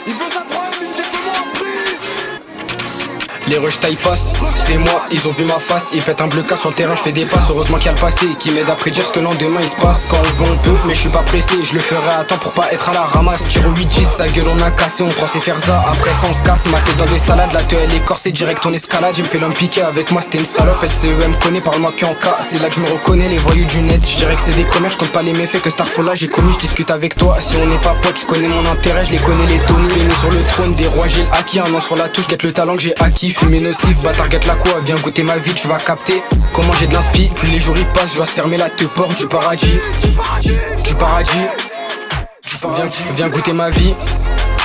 Il veut sa droite, il me dit fais-moi un prix. Les rushs taille passe, c'est moi, ils ont vu ma face. Ils pètent un bleu cas sur le terrain, je fais des passes. Heureusement qu'il y a le passé qui m'aide à prédire ce que le lendemain il se passe. Quand on veut on peut, mais je suis pas pressé. Je le ferai à temps pour pas être à la ramasse. Tire au 8-10, sa gueule on a cassé. On prend ses ferza, après ça on se casse. Ma tête dans des salades, la tête elle est corsée. Direct on escalade, il me fait l'homme piqué avec moi. C'était une salope, LCE me connaît, parle-moi qu'en cas. C'est là que je me reconnais, les voyous du net. Je dirais que c'est des commerces, je compte pas les méfaits que Starfall là j'ai commis. Je discute avec toi, si on n'est pas potes, je connais mon intérêt. Je les connais les Tony, béni sur le trône des rois. J'ai le acquis, un an sur la touche, guette le talent que j'ai acquis. Fumé nocif, target la quoi, viens goûter ma vie, tu vas capter comment j'ai de l'inspi, plus les jours y passent, je dois se fermer la te porte du paradis. Du paradis. Viens goûter ma vie.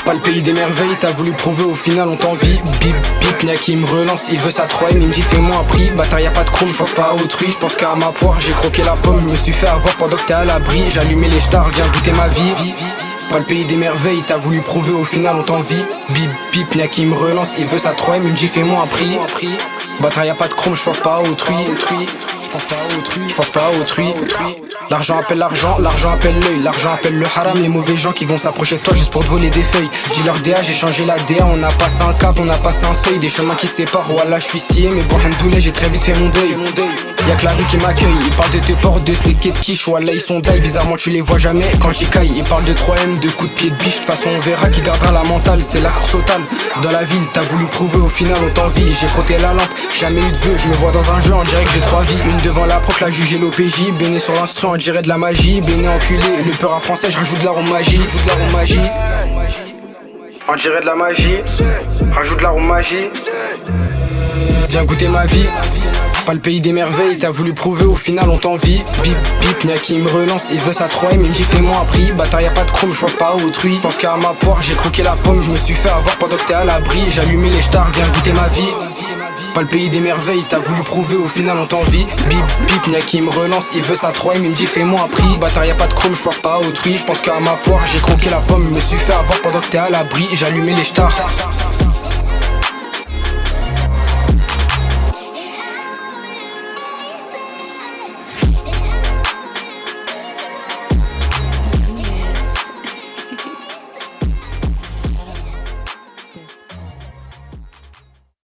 Pas le pays des merveilles, t'as voulu prouver, au final on t'envie. Bip bip, Nia qui me relance, il veut sa troisième, il me dit fais-moi un prix. Bâtard y'a pas de chrome, je pense pas à autrui, je pense qu'à ma poire, j'ai croqué la pomme, je me suis fait avoir pendant que t'es à l'abri. J'ai allumé les stars, viens goûter ma vie. Pas le pays des merveilles, t'as voulu prouver, au final on t'envie. Bip bip, Nia qui me relance, il veut sa troisième, il me dit fais-moi un prix. Bâtard y'a pas de chrome, je pense pas à autrui. Je pense pas à autrui. L'argent appelle l'argent, l'argent appelle l'œil, l'argent appelle le haram. Les mauvais gens qui vont s'approcher de toi juste pour te voler des feuilles. Dis leur DA, j'ai changé la DA, on a passé un cap, on a passé un seuil. Des chemins qui séparent, voilà je suis scié. Mais bon, Hamdoullah, j'ai très vite fait mon deuil. Y'a que la rue qui m'accueille, ils parlent de tes portes, de ces quais de quiche. Voilà ils sont d'ail, bizarrement tu les vois jamais quand j'y caille. Ils parlent de 3M, de coups de pied de biche. De toute façon on verra qui gardera la mentale, c'est la course au tal. Dans la ville, t'as voulu prouver, au final on t'envie. J'ai frotté la lampe, jamais eu de vœux. Je me vois dans un jeu, on dirait que j'ai 3 vies. Une devant la proc, la juge et l'OPJ. Béné sur l'instru, on dirait de la magie. Béné enculé, le peur à français, je rajoute de l'arôme magie. On dirait de la magie, rajoute de l'arôme magie. Viens goûter ma vie. Pas le pays des merveilles, t'as voulu prouver, au final on t'envie. Bip bip, Nia qui me relance, il veut sa troisième, il me dit fais-moi un prix. Bâtard y'a pas de chrome, je pense pas à autrui. Je pense qu'à ma poire, j'ai croqué la pomme, je me suis fait avoir pendant que t'es à l'abri. J'ai allumé les stars, viens goûter ma vie. Pas le pays des merveilles, t'as voulu prouver, au final on t'envie. Bip bip, Nia qui me relance, il veut sa troisième, il me dit fais-moi un prix. Bâtard y'a pas de chrome, je pense pas à autrui. Je pense qu'à ma poire, j'ai croqué la pomme, je me suis fait avoir pendant que t'es à l'abri. J'ai allumé les stars.